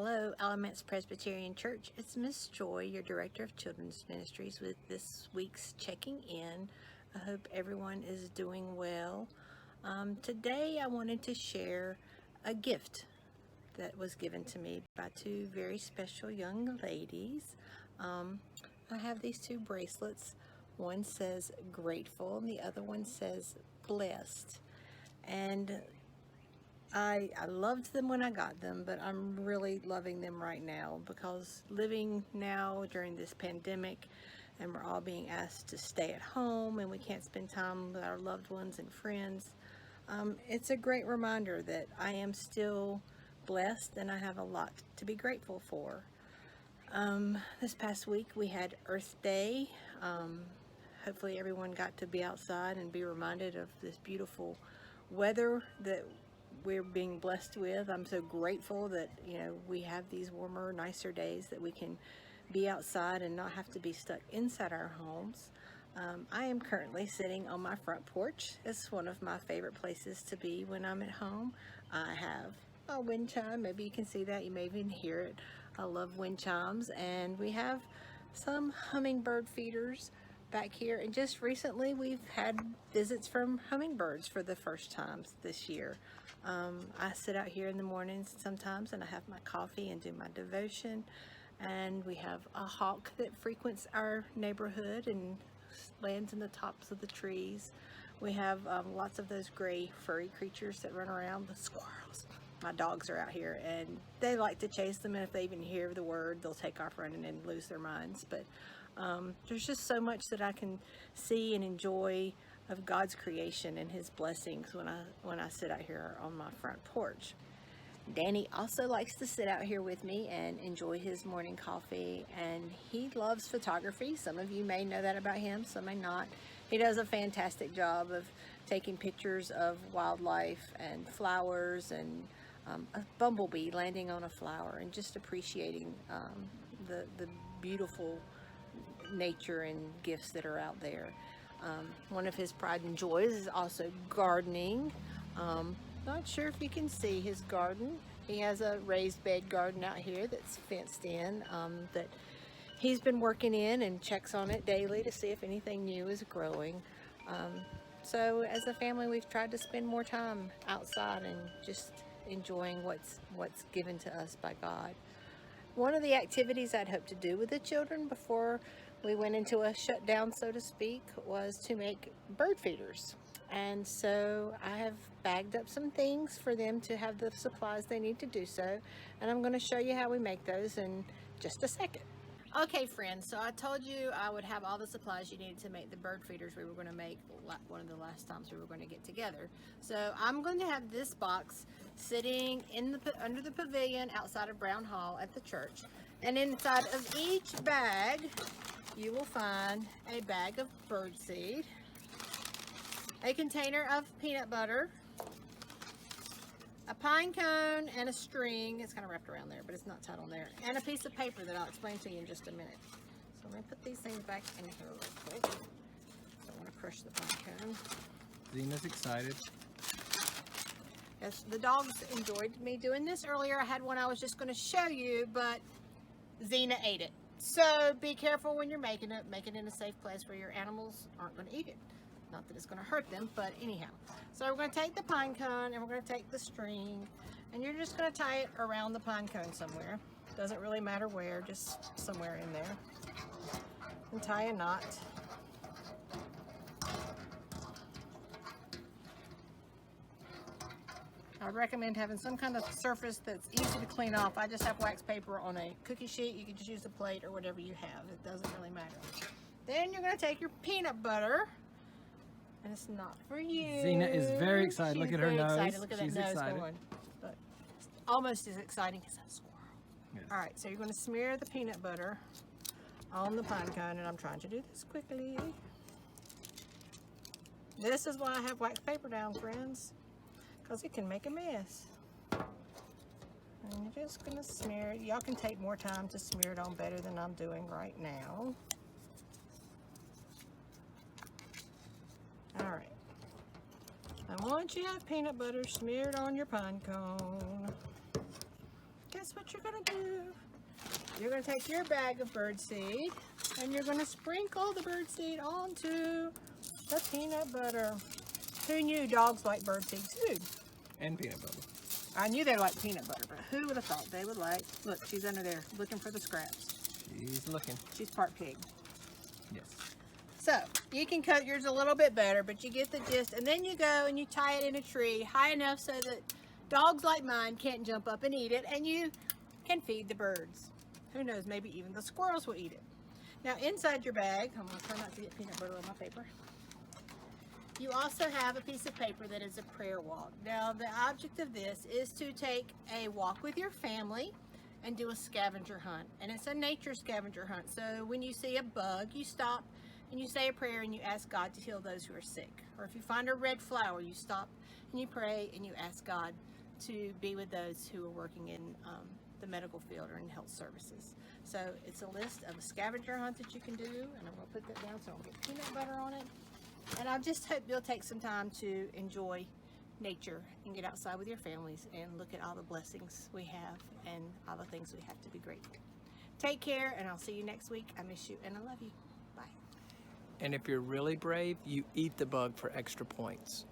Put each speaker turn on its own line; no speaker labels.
Hello, Alamance Presbyterian Church. It's Miss Joy, your Director of Children's Ministries, with this week's checking in. I hope everyone is doing well. Today I wanted to share a gift that was given to me by two very special young ladies. I have these two bracelets. One says grateful and the other one says blessed. And I loved them when I got them, but I'm really loving them right now because living now during this pandemic and we're all being asked to stay at home and we can't spend time with our loved ones and friends, it's a great reminder that I am still blessed and I have a lot to be grateful for. This past week we had Earth Day. Hopefully everyone got to be outside and be reminded of this beautiful weather that we're being blessed with. I'm so grateful that we have these warmer, nicer days that we can be outside and not have to be stuck inside our homes. I am currently sitting on my front porch. It's one of my favorite places to be when I'm at home. I have a wind chime. Maybe you can see that. You may even hear it. I love wind chimes. And we have some hummingbird feeders back here. And just recently we've had visits from hummingbirds for the first time this year. I sit out here in the mornings sometimes and I have my coffee and do my devotion, and we have a hawk that frequents our neighborhood and lands in the tops of the trees. We have lots of those gray furry creatures that run around, the squirrels. My dogs are out here and they like to chase them, and if they even hear the word they'll take off running and lose their minds. But there's just so much that I can see and enjoy of God's creation and his blessings when I sit out here on my front porch. Danny also likes to sit out here with me and enjoy his morning coffee, and he loves photography. Some of you may know that about him, some may not. He does a fantastic job of taking pictures of wildlife and flowers and a bumblebee landing on a flower, and just appreciating the beautiful nature and gifts that are out there. One of his pride and joys is also gardening. Not sure if you can see his garden. He has a raised bed garden out here that's fenced in, that he's been working in, and checks on it daily to see if anything new is growing. So as a family, we've tried to spend more time outside and just enjoying what's given to us by God. One of the activities I'd hoped to do with the children before we went into a shutdown, so to speak, was to make bird feeders. And so I have bagged up some things for them to have the supplies they need to do so. And I'm going to show you how we make those in just a second. Okay, friends, so I told you I would have all the supplies you needed to make the bird feeders we were going to make one of the last times we were going to get together. So I'm going to have this box sitting under the pavilion outside of Brown Hall at the church. And inside of each bag, you will find a bag of birdseed, a container of peanut butter, a pine cone, and a string. It's kind of wrapped around there, but it's not tied on there, and a piece of paper that I'll explain to you in just a minute. So I'm going to put these things back in here real quick. Don't want to crush the pine cone.
Zena's excited.
Yes, the dogs enjoyed me doing this earlier. I had one I was just going to show you, but Zena ate it. So be careful when you're making it. Make it in a safe place where your animals aren't going to eat it. Not that it's going to hurt them, but anyhow. So we're going to take the pine cone and we're going to take the string, and you're just going to tie it around the pine cone somewhere. Doesn't really matter where, just somewhere in there. And tie a knot. I recommend having some kind of surface that's easy to clean off. I just have wax paper on a cookie sheet. You can just use a plate or whatever you have. It doesn't really matter. Then you're going to take your peanut butter. And it's not for you.
Zena is very excited. Look at her nose.
Excited. Look at
She's
that nose
excited.
going. But it's almost as exciting as a squirrel.
Yes.
All right, so you're going to smear the peanut butter on the pine cone, and I'm trying to do this quickly. This is why I have wax paper down, friends, because it can make a mess. And you're just going to smear it. Y'all can take more time to smear it on better than I'm doing right now. All right. And once you have peanut butter smeared on your pine cone, here's what you're going to do. You're going to take your bag of birdseed and you're going to sprinkle the birdseed onto the peanut butter. Who knew dogs like birdseed too?
And peanut butter.
I knew they like peanut butter, but who would have thought they would like... Look, she's under there looking for the scraps.
She's looking.
She's part pig.
Yes.
So, you can cut yours a little bit better, but you get the gist. And then you go and you tie it in a tree high enough so that dogs like mine can't jump up and eat it, and you can feed the birds. Who knows, maybe even the squirrels will eat it. Now, inside your bag, I'm going to try not to get peanut butter on my paper. You also have a piece of paper that is a prayer walk. Now, the object of this is to take a walk with your family and do a scavenger hunt. And it's a nature scavenger hunt. So when you see a bug, you stop and you say a prayer and you ask God to heal those who are sick. Or if you find a red flower, you stop and you pray and you ask God to be with those who are working in the medical field or in health services. So it's a list of a scavenger hunt that you can do. And I'm going to put that down so I don't get peanut butter on it. And I just hope you'll take some time to enjoy nature and get outside with your families and look at all the blessings we have and all the things we have to be grateful. Take care, and I'll see you next week. I miss you and I love you. Bye.
And if you're really brave, you eat the bug for extra points.